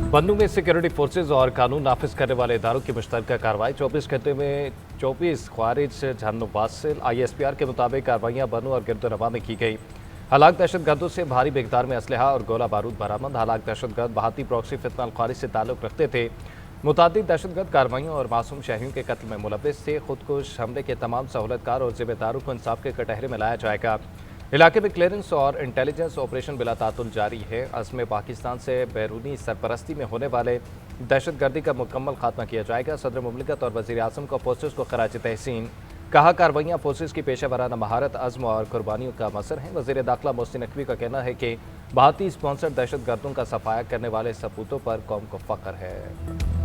बन्नू में security forces और कानून नाफिज करने वाले इदारों की मुश्तरका कार्रवाई 24 घंटे में 24 ख्वारिज झन्नुबासिल ISPR के मुताबिक कार्रवाइयाँ बन्नू और गिरदोनवा में की गई। हलाक दहशतगर्दों से भारी मिकदार में असलहा और गोला बारूद बरामद। हलाक दहशतगर्द बहाती प्रॉक्सी फितनल ख्वारिज से ताल्लुक़ रखते थे। मुतादिद दहशतगर्द कार्रवाइयों और मासूम शहरियों के कत्ल में मुलव्विस थे। खुदकुश हमले के तमाम सहूलतकार और जिम्मेदारों को इंसाफ के कटहरे में लाया जाएगा। इलाके में क्लियरेंस और इंटेलिजेंस ऑपरेशन बिला तातुल जारी है। अज़्म पाकिस्तान से बैरूनी सरपरस्ती में होने वाले दहशतगर्दी का मुकम्मल खात्मा किया जाएगा। सदर मुमलिकत और वज़ीर आज़म को फोर्सेस को खराज तहसीन कहा। कार्रवाइयाँ फोर्सेस की पेशा वराना महारत, अज़्म और कुर्बानियों का मसर हैं। वज़ीर दाखिला मोहसिन नकवी का कहना है कि भारतीय स्पॉन्सर्ड दहशतगर्दों का सफाया करने वाले सपूतों पर कौम को फ़ख्र है।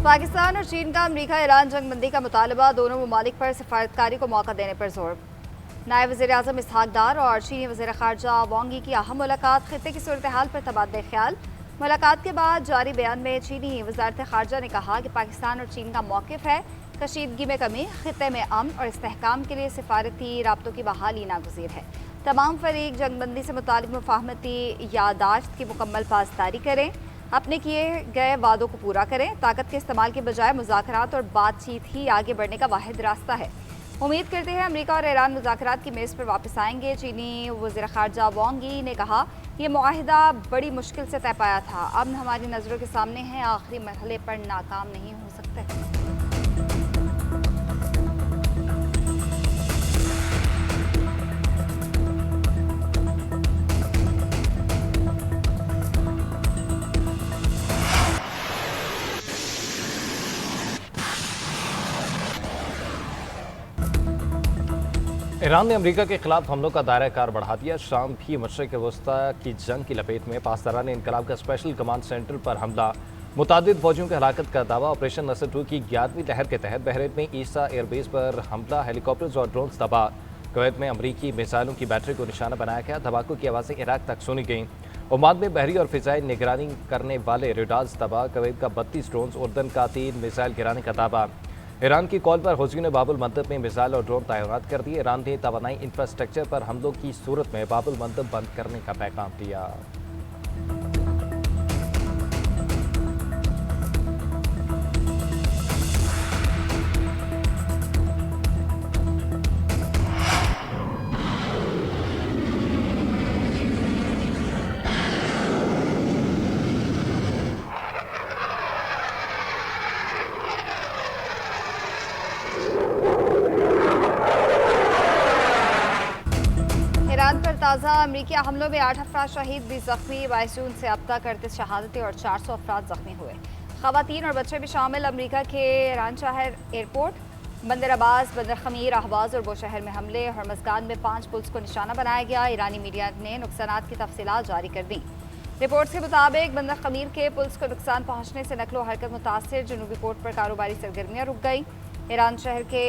पाकिस्तान और चीन का अमरीका ईरान जंगबंदी का मुतालबा, दोनों ममालिक पर सफारतकारी को मौका देने पर जोर। नायब वज़ीर आज़म इसहाक डार और चीनी वज़ीर ख़ारजा वांग यी की अहम मुलाकात, खित्ते की सूरत हाल पर तबादला ख्याल। मुलाकात के बाद जारी बयान में चीनी वज़ारत ख़ारजा ने कहा कि पाकिस्तान और चीन का मौक़िफ़ है कशीदगी में कमी, खित्ते में अमन और इस्तेहकाम के लिए सिफारती राब्तों की बहाली नागुज़ीर है। तमाम फरीक जंगबंदी से मुतालिक मुफाहमती यादाश्त की मुकम्मल पासदारी करें, अपने किए गए वादों को पूरा करें। ताकत के इस्तेमाल के बजाय मुज़ाकरात और बातचीत ही आगे बढ़ने का वाहिद रास्ता है। उम्मीद करते हैं अमेरिका और ईरान मुज़ाकरात की मेज़ पर वापस आएंगे। चीनी वज़ीर ख़ारजा वांग यी ने कहा, यह मुआहिदा बड़ी मुश्किल से तय पाया था, अब हमारी नज़रों के सामने है, आखिरी मरहले पर नाकाम नहीं हो सकते। ईरान ने अमेरिका के खिलाफ हमलों का दायरा कार बढ़ा दिया। शाम भी मशरिक़ वस्ता की जंग की लपेट में। पासदारान इनकलाब का स्पेशल कमांड सेंटर पर हमला, मुतादिद फौजियों की हलाकत का दावा। ऑपरेशन नसर 2 की 11वीं लहर के तहत बहरीन में ईसा एयरबेस पर हमला, हेलीकॉप्टर्स और ड्रोन तबाह। कुवैत में अमरीकी मिसाइलों की बैटरी को निशाना बनाया गया। धमाकों की आवाज़ें इराक तक सुनी गईं। ओमान में बहरी और फ़िज़ाई निगरानी करने वाले रेडार्स तबाह। कुवैत का 32 ड्रोन, उर्दन का 3 मिसाइल गिराने का दावा। ईरान की कॉल पर हौसियों ने बाबुल मंदब में मिसाइल और ड्रोन तैनात कर दिए। ईरान ने तवानाई इंफ्रास्ट्रक्चर पर हमलों की सूरत में बाबुल मंदब बंद करने का पैगाम दिया। ताज़ा अमरीकी हमलों में 8 अफराद शहीद, 20 जख्मी। 22 जून से अब तक 38 शहादतें और 400 अफराद जख्मी हुए। ख़वातीन और बच्चे भी शामिल। अमरीका के ईरान शहर एयरपोर्ट, बंदर अब्बास, बंदर खमीर, अहवाज और बोशहर में हमले। हरमज़गान में 5 पुलिस को निशाना बनाया गया। ईरानी मीडिया ने नुकसानात की तफसीलात जारी कर दी। रिपोर्ट्स के मुताबिक बंदर खमीर के पुलिस को नुकसान पहुँचने से नकलो हरकत मुतासर। जनूबी पोर्ट पर कारोबारी सरगर्मियाँ रुक गई। ईरान शहर के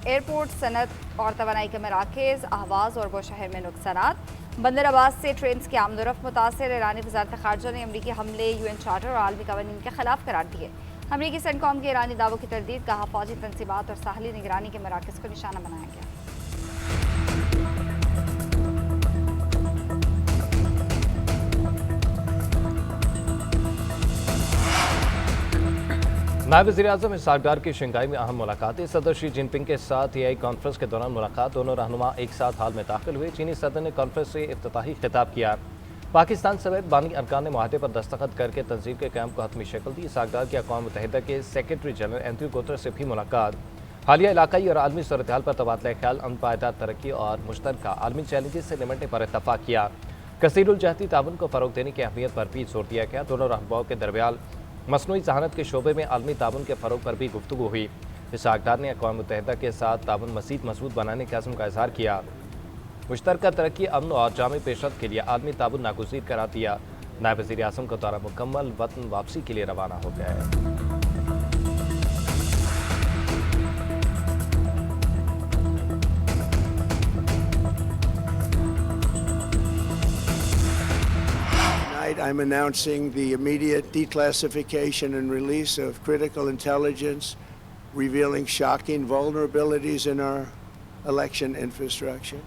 एयरपोर्ट, सनत और तवानाई के मराकज़, अहवाज और बोशहर में नुकसानात। बंदर अब्बास से ट्रेन की आमदोरफ्त मुतासर। ईरानी वज़ारत ख़ारजा ने अमरीकी हमले UN चार्टर और आलमी कवानीन के खिलाफ करार दिए। अमरीकी सेंटकॉम के ईरानी दावों की तरदीद, कहा फौजी तनसीबात और साहली निगरानी के मराकज़ को निशाना बनाया गया। नायब वज़ीर आज़म इसहाक डार की शंघाई में अहम मुलाकातें। सदर शी जिनपिंग के साथ AI कॉन्फ्रेंस के दौरान मुलाकात। दोनों रहनुमा एक साथ हाल में दाखिल हुए। चीनी सदर ने कॉन्फ्रेंस से इफ्तिताही खिताब किया। पाकिस्तान समेत बानी अरकान ने मुआहदे पर दस्तखत करके तंजीम के क़याम को हतमी शक्ल दी। इसहाक डार की अक़वाम मुत्तहिदा के सेक्रेटरी जनरल एंथोनी गुतेरेस से भी मुलाकात। हालिया इलाकाई और आलमी सूरत हाल पर तबादला ख्याल, अमन, पायदार तरक्की और मुश्तरका आलमी चैलेंजेस से निपटने पर इत्तफाक किया। कसीरुल जहती ताउन को फ़रोग़ देने की अहमियत पर भी जोर दिया गया। दोनों रहनुमाओं के दरमियान मसनूई ज़हानत के शोबे में आलमी ताउन के फ़रोग़ पर भी गुफ्तगू हुई। इसहाक डार ने अक़वाम मुत्तहिदा के साथ ताउन मज़ीद मजबूत बनाने के अज़्म का इज़हार किया। मुश्तरका तरक्की, अमन और जामी पेशरफ़्त के लिए आलमी ताउन नागुज़ीर करार दिया। नायब वज़ीर आज़म का दौरा मुकम्मल, वतन वापसी के लिए रवाना हो गया है। I'm announcing the immediate declassification and release of critical intelligence revealing shocking vulnerabilities in our election infrastructure.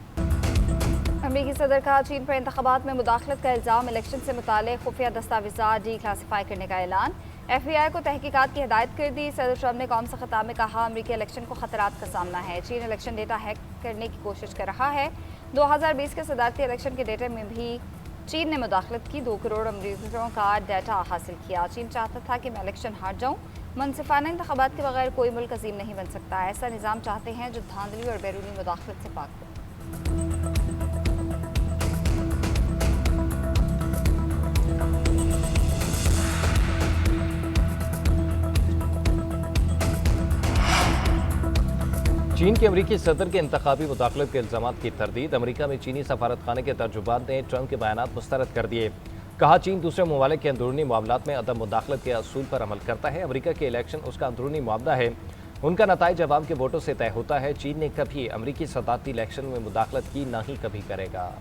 अमरीकी सदर का चीन पर इंतखाबात में मुदाखलत का इल्ज़ाम, इलेक्शन से मुताल्लिक़ खुफिया दस्तावेज़ात डी क्लासीफाई करने का ऐलान, FBI को तहकीकात की हिदायत कर दी। सदर ट्रंप ने कौम से खिताब में कहा, अमरीकी इलेक्शन को खतरात का सामना है, चीन इलेक्शन डेटा हैक करने की कोशिश कर रहा है। 2020 के सदारती इलेक्शन के डेटा में भी चीन ने मुदाखलत की, 2 करोड़ अमरीकियों का डाटा हासिल किया। चीन चाहता था कि मैं इलेक्शन हार जाऊँ। मुनसिफाना इंतखाबात के बगैर कोई मुल्क अजीम नहीं बन सकता। ऐसा निज़ाम चाहते हैं जो धांधली और बैरूनी मुदाखलत से पाक हो। चीन के अमरीकी सदर के इंतखाबी मुदाखलत के इल्ज़ामात की तरदीद। अमरीका में चीनी सफारतखाने के तर्जुमान ने ट्रंप के बयानात मुस्तरद कर दिए। कहा, चीन दूसरे ममालिक के अंदरूनी मामलात में अदम मुदाखलत के असूल पर अमल करता है। अमरीका के इलेक्शन उसका अंदरूनी मामला है, उनका नताइज अवाम के वोटों से तय होता है। चीन ने कभी अमरीकी सदारती इलेक्शन में मुदाखलत की, ना ही कभी करेगा।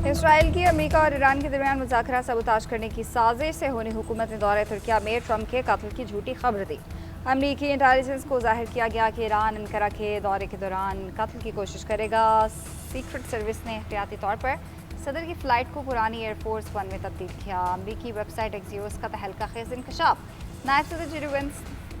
इसराइल की अमेरिका और ईरान के दरमियान मुज़ाकरा सबूताज करने की साजिश से होनी हुकूमत ने दौरे तुर्किया में ट्रंप के कत्ल की झूठी खबर दी। अमरीकी इंटेलिजेंस को जाहिर किया गया कि ईरान अनकरा के दौरे के दौरान कत्ल की कोशिश करेगा। सीक्रेट सर्विस ने एहतियाती तौर पर सदर की फ़्लाइट को पुरानी एयरफोर्स 1 में तब्दील किया। अमरीकी वेबसाइट एक्सियोस का तहलका खेज़ इंकशाफ। नायब सदर जेडी वेंस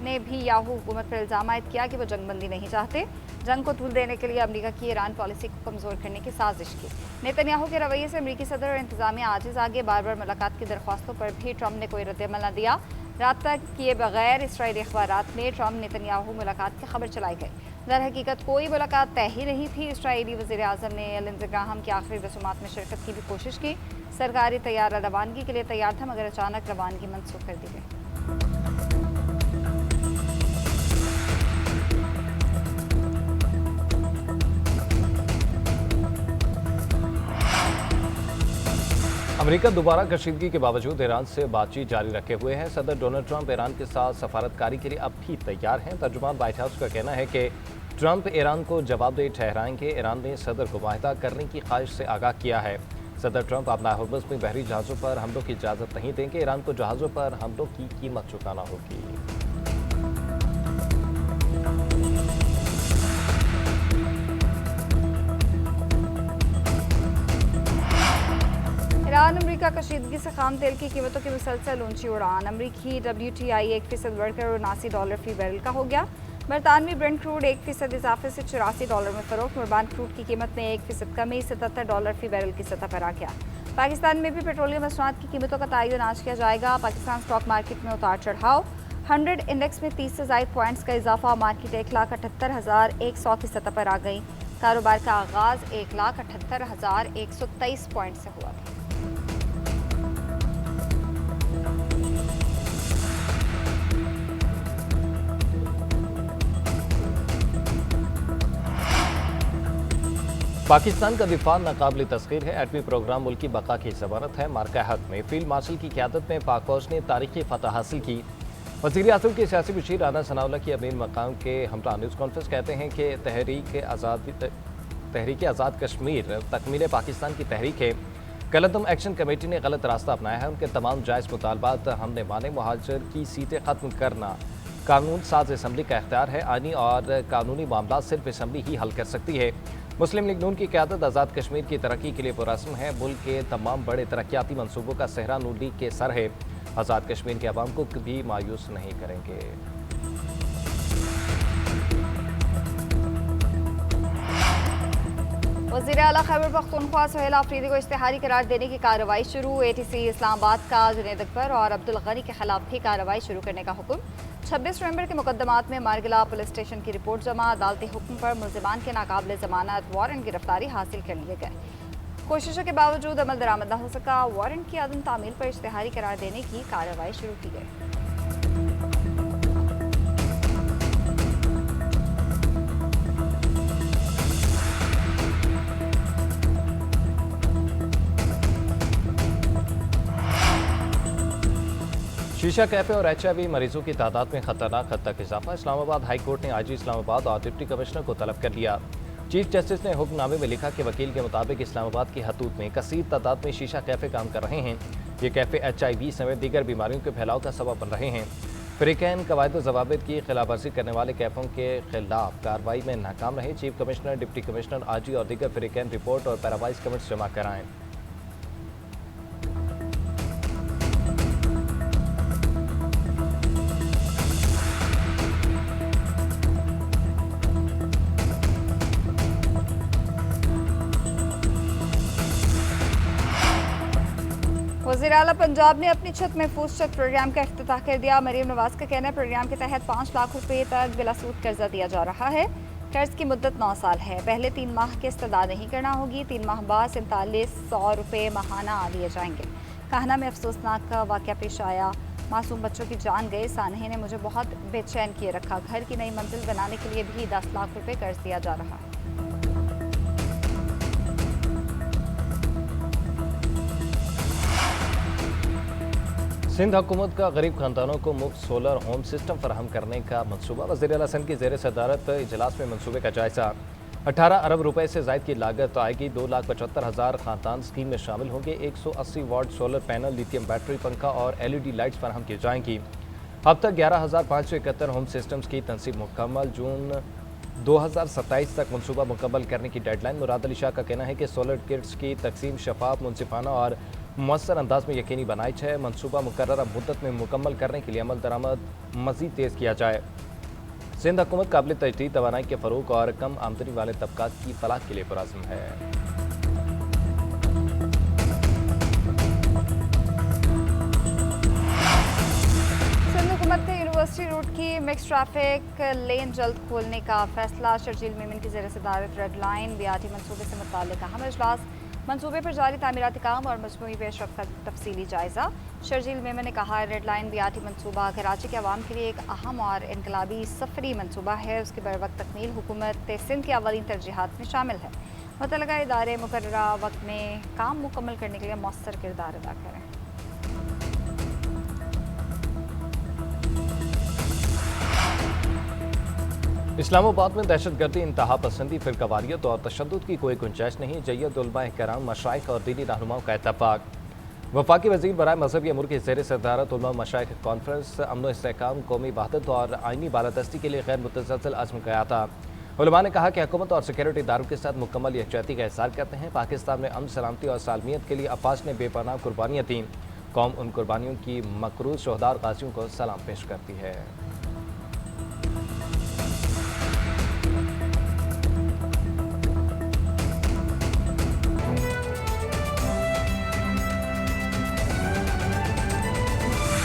ने भी याहू हुकूमत पर इल्ज़ाम आयद किया कि वो जंगबंदी नहीं चाहते। जंग को तूल देने के लिए अमरीका की ईरान पॉलिसी को कमज़ोर करने की साजिश की। नेतन्याहू के रवैये से अमरीकी सदर और इंतज़ामिया आजिज़ आगे। बार बार मुलाकात की दरख्वास्तों पर भी ट्रंप ने कोई रद्दअमल न दिया। राब्ता किए बगैर इसराइली अखबारात में ट्रंप नेतन्याहू मुलाकात की खबर चलाई गई। दर हकीकत कोई मुलाकात तय ही नहीं थी। इसराइली वज़ीर आज़म ने लिंडसे ग्राहम की आखिरी रसूमात में शिरकत की भी कोशिश की। सरकारी तैयारा रवानगी के लिए तैयार था, मगर अचानक रवानगी मनसूख कर दी गई। अमेरिका दोबारा कशीदगी के बावजूद ईरान से बातचीत जारी रखे हुए हैं। सदर डोनाल्ड ट्रंप ईरान के साथ सफारतकारी के लिए अब भी तैयार हैं। तर्जुमान व्हाइट हाउस का कहना है कि ट्रंप ईरान को जवाबदेह ठहराएंगे। ईरान ने सदर को मुआहदा करने की ख्वाहिश से आगाह किया है। सदर ट्रंप अपना हुर्मुज़ में बहरी जहाज़ों पर हमलों की इजाज़त नहीं देंगे। ईरान को जहाज़ों पर हमलों की कीमत चुकाना होगी। ईरान अमरीका कशीदगी से खाम तेल की कीमतों की मुसलसल ऊंची उड़ान। अमरीकी WTI 1% बढ़कर $79 फी बैरल का हो गया। बरतानवी ब्रेंट क्रूड 1% इजाफे से $84 में फरोख्त। मुर्बान क्रूड की कीमत में 1% कमी $77 फी बैरल की सतह पर आ गया। पाकिस्तान में भी पेट्रोलियम मसनूआत की कीमतों का तयन आज किया जाएगा। पाकिस्तान स्टॉक मार्केट में उतार चढ़ाव। 100 इंडेक्स में 30 से ज़ायद पॉइंट्स का इजाफा। मार्केट 1,78,100 की सतह पर आ गई। कारोबार का आगाज 1,78,123 पॉइंट से हुआ था। पाकिस्तान का दिफा नाकाबिल तस्खीर है। एटमी प्रोग्राम मुल्क की बका की ज़मानत है। मार्का हक में फील्ड मार्शल की क़यादत में पाक फौज ने तारीखी फतह हासिल की। वज़ीर आज़म के सियासी मशीर राना सनाउल्लाह की अमीन मकाम के हमरा न्यूज़ कॉन्फ्रेंस कहते हैं कि तहरीक आज़ाद कश्मीर तकमील पाकिस्तान की तहरीक है। गलतम एक्शन कमेटी ने गलत रास्ता अपनाया है। उनके तमाम जायज़ मुतालबात हमने माने। मुहाजिर की सीटें ख़त्म करना कानून साज असम्बली का इख्तियार है। आईनी और कानूनी मामला सिर्फ असम्बली ही हल कर सकती है। मुस्लिम लीग नून की क़यादत आज़ाद कश्मीर की तरक्की के लिए पुरअज़्म है। मुल्क के तमाम बड़े तरक्याती मनसूबों का सेहरा नून लीग के सर है। आज़ाद कश्मीर के अवाम को कभी मायूस नहीं करेंगे। वज़ीर आला खैबर पख्तूनख्वा सुहेल आफरीदी को इश्तिहारी करार देने की कार्रवाई शुरू। ATC इस्लामाबाद का जुनैद अकबर और अब्दुल गनी के खिलाफ भी कार्रवाई शुरू करने का हुक्म। 26 नवंबर के मुकदमात में मारगिला पुलिस स्टेशन की रिपोर्ट जमा। अदालती हुक्म पर मुल्ज़िमान के नाकाबिल ज़मानत वारंट गिरफ्तारी हासिल कर लिए गए। कोशिशों के बावजूद अमल दरामद न हो सका। वारंट की अदम तामील पर इश्तिहारी करार देने की कार्रवाई शुरू की गई। शीशा कैफे और HIV मरीजों की तादाद में खतरनाक हद तक इजाफा। इस्लामाबाद हाई कोर्ट ने IG इस्लामाबाद और डिप्टी कमिश्नर को तलब कर लिया। चीफ जस्टिस ने हुक्मनामे में लिखा कि वकील के मुताबिक इस्लामाबाद की हदूद में कसीर तादाद में शीशा कैफ़े काम कर रहे हैं। ये कैफ़े HIV समेत दीगर बीमारियों के फैलाव का सबब बन रहे हैं। फ़रीक़ैन कवायद ज़वाबित की खिलाफवर्जी करने वाले कैफ़ों के खिलाफ कार्रवाई में नाकाम रहे। चीफ कमिश्नर, डिप्टी कमिश्नर, आजी और दीगर फ़रीक़ैन रिपोर्ट और पैरावाइज कमेंट्स जमा कराएं। वज़ीर आला पंजाब ने अपनी छत महफूज छत प्रोग्राम का इफ्तिताह कर दिया। मरीम नवाज का कहना है प्रोग्राम के तहत 5 लाख रुपए तक बिला सूद कर्जा दिया जा रहा है। कर्ज की मुद्दत 9 साल है। पहले 3 माह किस्त अदा नहीं करना होगी। 3 माह बाद 4700 रुपये माहाना दिए जाएंगे। कहना में अफसोसनाक वाक़या पेश आया। मासूम बच्चों की जान गई। सानहे ने मुझे बहुत बेचैन किए रखा। घर की नई मंजिल बनाने के लिए भी 10 लाख रुपये कर्ज दिया जा रहा है। सिंध हुकूमत का गरीब खानदानों को मुफ्त सोलर होम सिस्टम फराहम करने का मनसूबा। वज़ीर आला सिंध की ज़ेर सदारत इजलास में मनसूबे का जायजा। 18 अरब रुपए से ज़ायद की लागत आएगी। 2,75,000 खानदान स्कीम में शामिल होंगे। 180 watt solar panel, lithium battery, पंखा और LED लाइट्स फराहम की जाएंगी। अब तक 11,571 होम सिस्टम्स की तनसीब मुकम्मल। जून 2027 तक मनसूबा मुकम्मल करने की डेडलाइन। मुराद अली शाह का कहना है कि सोलर किट्स की तकसीम शफाफ, मुनसिफाना और मौसर अंदाज में यकीनी बनाई जाए। मनसूबा मुकर्ररा मुद्दत में मुकम्मल करने के लिए अमल दरामद मज़ीद तेज़ किया जाए। सिंध हुकूमत काबिल तजदीद तवानाई के फ़रोग़ और कम आमदनी वाले तबकात की फलाह के लिए पुरअज़्म है। हुकूमत ने यूनिवर्सिटी रोड की मिक्स ट्रैफिक लेन जल्द खोलने का फैसला। शर्जील मेमन की ज़ेर सदारत रेड लाइन बियाती मनसूबे से मुताल्लिक़ अहम इजलास। मनसूबे पर जारी तामीराती काम और मजमूई पेशरफ का तफसीली जायज़ा। शर्जील मेमन ने कहा रेड लाइन बियाती मनसूबा कराची के अवाम के लिए एक अहम और इनकलाबी सफरी मनसूबा है। उसकी बरवक्त तकमील हुकूमत सिंध की अवलीन तरजीहात में शामिल है। मुतल्लिक़ा इदारे मुकर्ररा वक्त में काम मुकम्मल करने के लिए मौसर किरदार अदा करें। इस्लामाबाद में दहशतगर्दी, इंतहा पसंदी, फिरकावारियत और तशद्दुद की कोई गुंजाइश नहीं। जैयद उलमा कराम, मशाइख और दीनी रहनुमाओं का इत्तफाक। वफाकी वज़ीर बराए मज़हबी अमूर की ज़ेर सदारत उलमा मशाइख कॉन्फ्रेंस अमन व इस्तेहकाम, कौमी वहदत और आइनी बालादस्ती के लिए गैर मुतज़लज़ल अज़्म किया था। उलमा ने कहा कि हुकूमत और सिक्योरिटी इदारों के साथ मुकम्मल यकजहती का इज़हार करते हैं। पाकिस्तान में अमन, सलामती और सालमियत के लिए अफवाज ने बेपनाह कुर्बानियाँ दी। कौम उन कुर्बानियों की मकरूज़ शोहदा और गाज़ियों को सलाम पेश करती है।